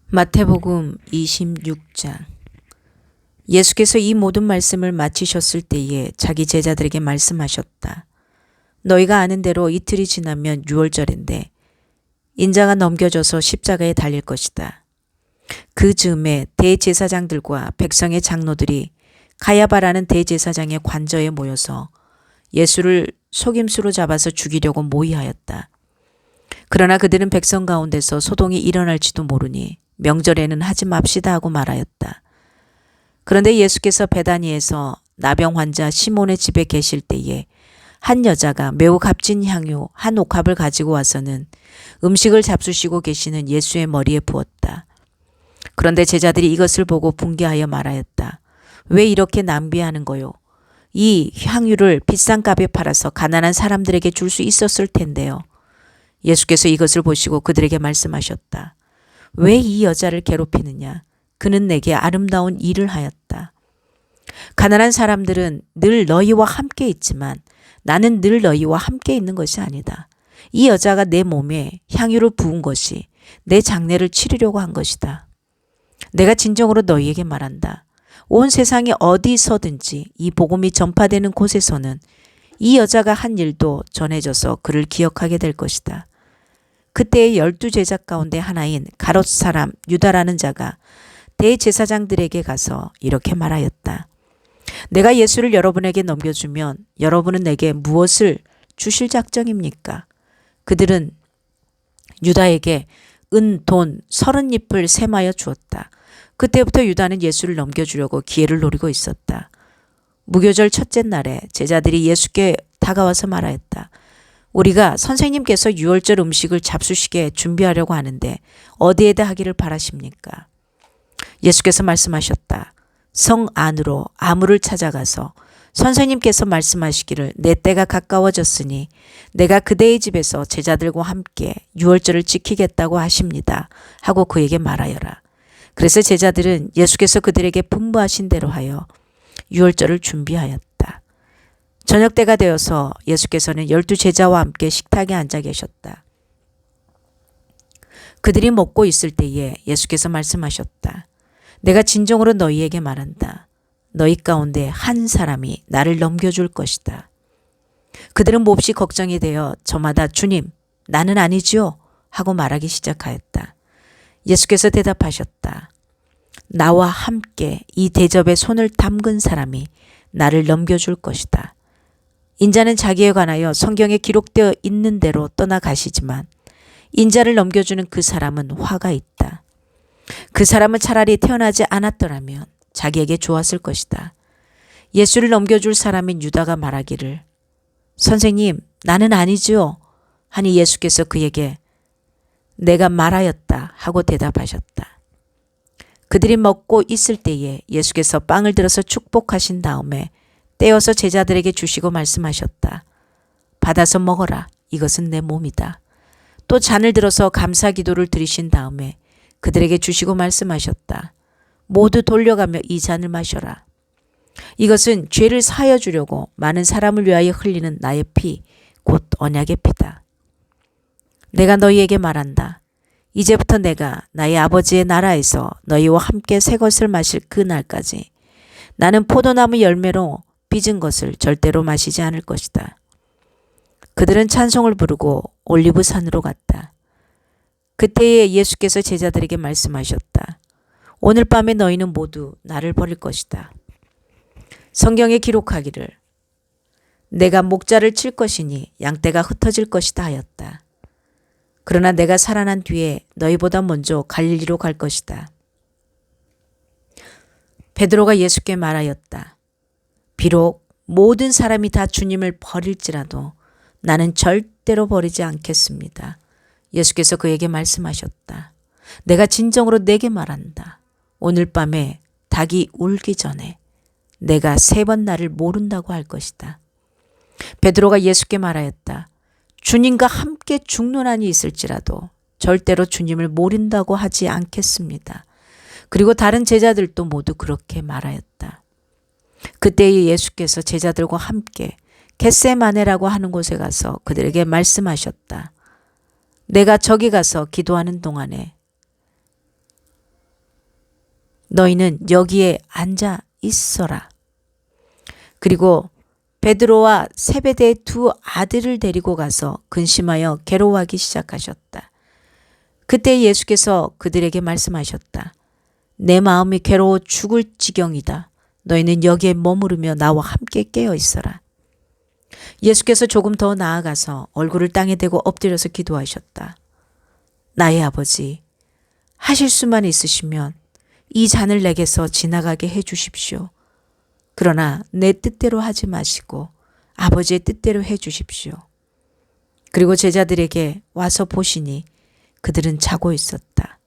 마태복음 26장. 예수께서 이 모든 말씀을 마치셨을 때에 자기 제자들에게 말씀하셨다. 너희가 아는 대로 이틀이 지나면 유월절인데 인자가 넘겨져서 십자가에 달릴 것이다. 그 즈음에 대제사장들과 백성의 장로들이 가야바라는 대제사장의 관저에 모여서 예수를 속임수로 잡아서 죽이려고 모의하였다. 그러나 그들은 백성 가운데서 소동이 일어날지도 모르니 명절에는 하지 맙시다 하고 말하였다. 그런데 예수께서 베다니에서 나병 환자 시몬의 집에 계실 때에 한 여자가 매우 값진 향유 한 옥합을 가지고 와서는 음식을 잡수시고 계시는 예수의 머리에 부었다. 그런데 제자들이 이것을 보고 분개하여 말하였다. 왜 이렇게 낭비하는 거요? 이 향유를 비싼 값에 팔아서 가난한 사람들에게 줄 수 있었을 텐데요. 예수께서 이것을 보시고 그들에게 말씀하셨다. 왜 이 여자를 괴롭히느냐? 그는 내게 아름다운 일을 하였다. 가난한 사람들은 늘 너희와 함께 있지만 나는 늘 너희와 함께 있는 것이 아니다. 이 여자가 내 몸에 향유를 부은 것이 내 장례를 치르려고 한 것이다. 내가 진정으로 너희에게 말한다. 온 세상에 어디서든지 이 복음이 전파되는 곳에서는 이 여자가 한 일도 전해져서 그를 기억하게 될 것이다. 그때의 12제자 가운데 하나인 가롯 사람 유다라는 자가 대제사장들에게 가서 이렇게 말하였다. 내가 예수를 여러분에게 넘겨주면 여러분은 내게 무엇을 주실 작정입니까? 그들은 유다에게 은, 돈 30잎을 셈하여 주었다. 그때부터 유다는 예수를 넘겨주려고 기회를 노리고 있었다. 무교절 첫째 날에 제자들이 예수께 다가와서 말하였다. 우리가 선생님께서 유월절 음식을 잡수시게 준비하려고 하는데 어디에다 하기를 바라십니까? 예수께서 말씀하셨다. 성 안으로 아무를 찾아가서 선생님께서 말씀하시기를 내 때가 가까워졌으니 내가 그대의 집에서 제자들과 함께 유월절을 지키겠다고 하십니다. 하고 그에게 말하여라. 그래서 제자들은 예수께서 그들에게 분부하신 대로 하여 유월절을 준비하였다. 저녁 때가 되어서 예수께서는 12제자와 함께 식탁에 앉아 계셨다. 그들이 먹고 있을 때에 예수께서 말씀하셨다. 내가 진정으로 너희에게 말한다. 너희 가운데 한 사람이 나를 넘겨줄 것이다. 그들은 몹시 걱정이 되어 저마다 주님, 나는 아니지요? 하고 말하기 시작하였다. 예수께서 대답하셨다. 나와 함께 이 대접에 손을 담근 사람이 나를 넘겨줄 것이다. 인자는 자기에 관하여 성경에 기록되어 있는 대로 떠나가시지만 인자를 넘겨주는 그 사람은 화가 있다. 그 사람은 차라리 태어나지 않았더라면 자기에게 좋았을 것이다. 예수를 넘겨줄 사람인 유다가 말하기를 선생님, 나는 아니지요. 하니 예수께서 그에게 내가 말하였다 하고 대답하셨다. 그들이 먹고 있을 때에 예수께서 빵을 들어서 축복하신 다음에 떼어서 제자들에게 주시고 말씀하셨다. 받아서 먹어라. 이것은 내 몸이다. 또 잔을 들어서 감사 기도를 드리신 다음에 그들에게 주시고 말씀하셨다. 모두 돌려가며 이 잔을 마셔라. 이것은 죄를 사하여 주려고 많은 사람을 위하여 흘리는 나의 피, 곧 언약의 피다. 내가 너희에게 말한다. 이제부터 내가 나의 아버지의 나라에서 너희와 함께 새 것을 마실 그 날까지 나는 포도나무 열매로 빚은 것을 절대로 마시지 않을 것이다. 그들은 찬송을 부르고 올리브산으로 갔다. 그때에 예수께서 제자들에게 말씀하셨다. 오늘 밤에 너희는 모두 나를 버릴 것이다. 성경에 기록하기를 내가 목자를 칠 것이니 양떼가 흩어질 것이다 하였다. 그러나 내가 살아난 뒤에 너희보다 먼저 갈릴리로 갈 것이다. 베드로가 예수께 말하였다. 비록 모든 사람이 다 주님을 버릴지라도 나는 절대로 버리지 않겠습니다. 예수께서 그에게 말씀하셨다. 내가 진정으로 내게 말한다. 오늘 밤에 닭이 울기 전에 내가 3번 나를 모른다고 할 것이다. 베드로가 예수께 말하였다. 주님과 함께 죽는 한이 있을지라도 절대로 주님을 모른다고 하지 않겠습니다. 그리고 다른 제자들도 모두 그렇게 말하였다. 그때에 예수께서 제자들과 함께 겟세마네라고 하는 곳에 가서 그들에게 말씀하셨다. 내가 저기 가서 기도하는 동안에 너희는 여기에 앉아 있어라. 그리고 베드로와 세베대의 두 아들을 데리고 가서 근심하여 괴로워하기 시작하셨다. 그때 예수께서 그들에게 말씀하셨다. 내 마음이 괴로워 죽을 지경이다. 너희는 여기에 머무르며 나와 함께 깨어 있어라. 예수께서 조금 더 나아가서 얼굴을 땅에 대고 엎드려서 기도하셨다. 나의 아버지, 하실 수만 있으시면 이 잔을 내게서 지나가게 해 주십시오. 그러나 내 뜻대로 하지 마시고 아버지의 뜻대로 해 주십시오. 그리고 제자들에게 와서 보시니 그들은 자고 있었다.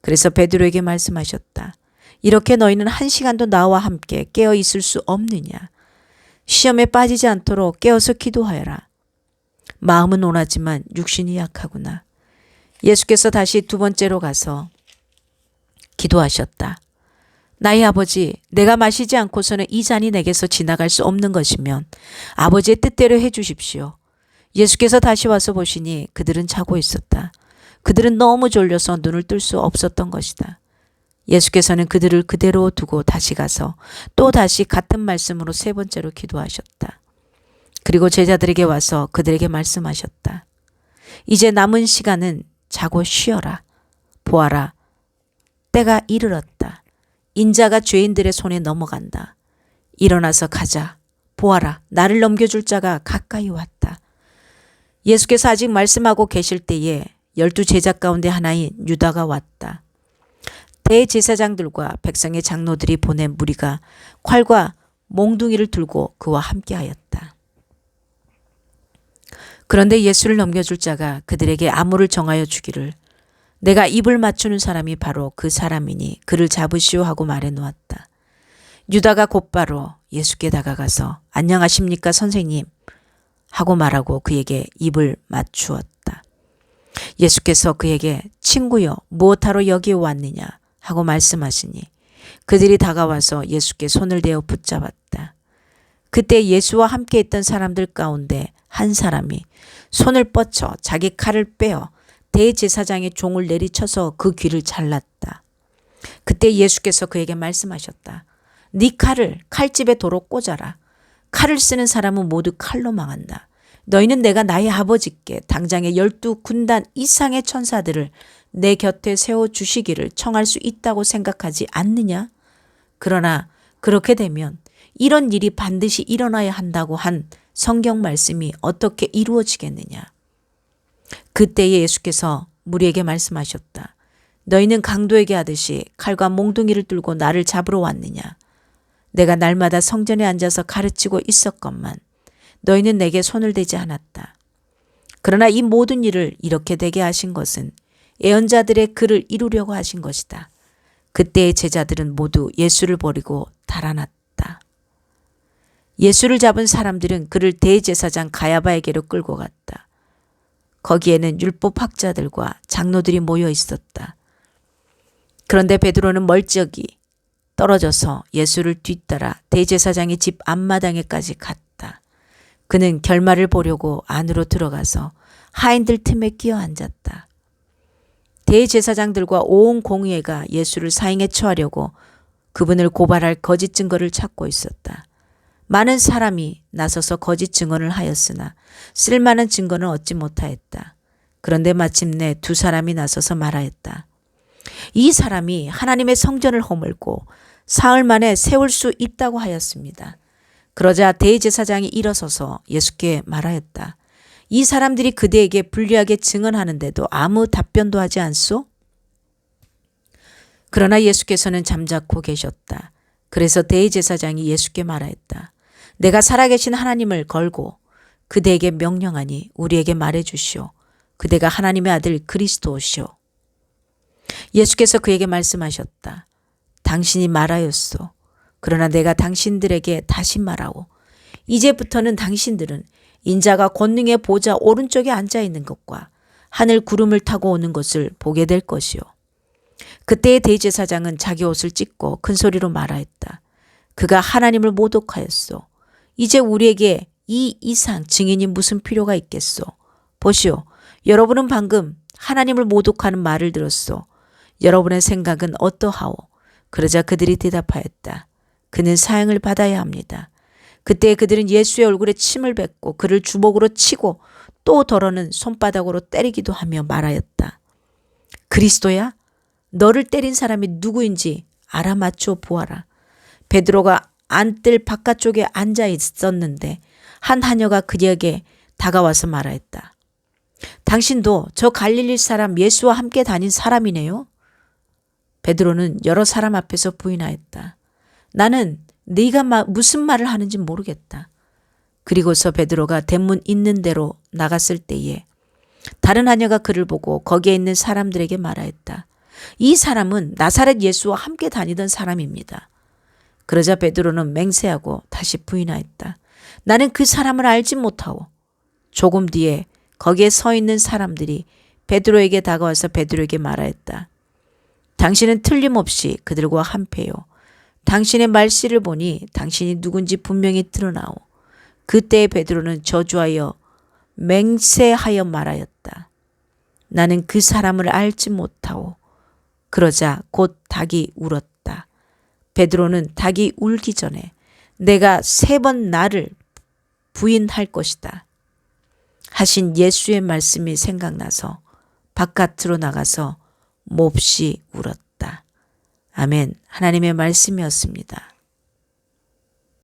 그래서 베드로에게 말씀하셨다. 이렇게 너희는 1시간도 나와 함께 깨어 있을 수 없느냐? 시험에 빠지지 않도록 깨어서 기도하여라. 마음은 온하지만 육신이 약하구나. 예수께서 다시 두 번째로 가서 기도하셨다. 나의 아버지, 내가 마시지 않고서는 이 잔이 내게서 지나갈 수 없는 것이면 아버지의 뜻대로 해 주십시오. 예수께서 다시 와서 보시니 그들은 자고 있었다. 그들은 너무 졸려서 눈을 뜰 수 없었던 것이다. 예수께서는 그들을 그대로 두고 다시 가서 또 다시 같은 말씀으로 세 번째로 기도하셨다. 그리고 제자들에게 와서 그들에게 말씀하셨다. 이제 남은 시간은 자고 쉬어라. 보아라. 때가 이르렀다. 인자가 죄인들의 손에 넘어간다. 일어나서 가자. 보아라. 나를 넘겨줄 자가 가까이 왔다. 예수께서 아직 말씀하고 계실 때에 12 제자 가운데 하나인 유다가 왔다. 대제사장들과 백성의 장로들이 보낸 무리가 칼과 몽둥이를 들고 그와 함께하였다. 그런데 예수를 넘겨줄 자가 그들에게 암호를 정하여 주기를 내가 입을 맞추는 사람이 바로 그 사람이니 그를 잡으시오 하고 말해 놓았다. 유다가 곧바로 예수께 다가가서 안녕하십니까 선생님 하고 말하고 그에게 입을 맞추었다. 예수께서 그에게 친구여 무엇하러 여기에 왔느냐 하고 말씀하시니 그들이 다가와서 예수께 손을 대어 붙잡았다. 그때 예수와 함께 있던 사람들 가운데 한 사람이 손을 뻗쳐 자기 칼을 빼어 대제사장의 종을 내리쳐서 그 귀를 잘랐다. 그때 예수께서 그에게 말씀하셨다. 네 칼을 칼집에 도로 꽂아라. 칼을 쓰는 사람은 모두 칼로 망한다. 너희는 내가 나의 아버지께 당장에 12군단 이상의 천사들을 내 곁에 세워주시기를 청할 수 있다고 생각하지 않느냐? 그러나 그렇게 되면 이런 일이 반드시 일어나야 한다고 한 성경 말씀이 어떻게 이루어지겠느냐? 그때에 예수께서 무리에게 말씀하셨다. 너희는 강도에게 하듯이 칼과 몽둥이를 들고 나를 잡으러 왔느냐? 내가 날마다 성전에 앉아서 가르치고 있었건만 너희는 내게 손을 대지 않았다. 그러나 이 모든 일을 이렇게 되게 하신 것은 예언자들의 글을 이루려고 하신 것이다. 그때의 제자들은 모두 예수를 버리고 달아났다. 예수를 잡은 사람들은 그를 대제사장 가야바에게로 끌고 갔다. 거기에는 율법학자들과 장로들이 모여 있었다. 그런데 베드로는 멀쩡히 떨어져서 예수를 뒤따라 대제사장의 집 앞마당에까지 갔다. 그는 결말을 보려고 안으로 들어가서 하인들 틈에 끼어 앉았다. 대제사장들과 온 공회가 예수를 사형에 처하려고 그분을 고발할 거짓 증거를 찾고 있었다. 많은 사람이 나서서 거짓 증언을 하였으나 쓸만한 증거는 얻지 못하였다. 그런데 마침내 두 사람이 나서서 말하였다. 이 사람이 하나님의 성전을 허물고 사흘 만에 세울 수 있다고 하였습니다. 그러자 대제사장이 일어서서 예수께 말하였다. 이 사람들이 그대에게 불리하게 증언하는데도 아무 답변도 하지 않소? 그러나 예수께서는 잠자코 계셨다. 그래서 대제사장이 예수께 말하였다. 내가 살아계신 하나님을 걸고 그대에게 명령하니 우리에게 말해주시오. 그대가 하나님의 아들 그리스도시오. 예수께서 그에게 말씀하셨다. 당신이 말하였소. 그러나 내가 당신들에게 다시 말하오. 이제부터는 당신들은 인자가 권능의 보좌 오른쪽에 앉아있는 것과 하늘 구름을 타고 오는 것을 보게 될 것이오. 그때의 대제사장은 자기 옷을 찢고 큰 소리로 말하였다. 그가 하나님을 모독하였소. 이제 우리에게 이 이상 증인이 무슨 필요가 있겠소. 보시오. 여러분은 방금 하나님을 모독하는 말을 들었소. 여러분의 생각은 어떠하오? 그러자 그들이 대답하였다. 그는 사형을 받아야 합니다. 그때 그들은 예수의 얼굴에 침을 뱉고 그를 주먹으로 치고 또 더러는 손바닥으로 때리기도 하며 말하였다. 그리스도야? 너를 때린 사람이 누구인지 알아맞혀 보아라. 베드로가 안뜰 바깥쪽에 앉아 있었는데 한 하녀가 그에게 다가와서 말하였다. 당신도 저 갈릴리 사람 예수와 함께 다닌 사람이네요. 베드로는 여러 사람 앞에서 부인하였다. 나는 네가 무슨 말을 하는지 모르겠다. 그리고서 베드로가 대문 있는 데로 나갔을 때에 다른 하녀가 그를 보고 거기에 있는 사람들에게 말하였다. 이 사람은 나사렛 예수와 함께 다니던 사람입니다. 그러자 베드로는 맹세하고 다시 부인하였다. 나는 그 사람을 알지 못하오. 조금 뒤에 거기에 서 있는 사람들이 베드로에게 다가와서 베드로에게 말하였다. 당신은 틀림없이 그들과 한패요. 당신의 말씨를 보니 당신이 누군지 분명히 드러나오. 그때 베드로는 저주하여 맹세하여 말하였다. 나는 그 사람을 알지 못하오. 그러자 곧 닭이 울었다. 베드로는 닭이 울기 전에 내가 3번 나를 부인할 것이다 하신 예수의 말씀이 생각나서 바깥으로 나가서 몹시 울었다. 아멘. 하나님의 말씀이었습니다.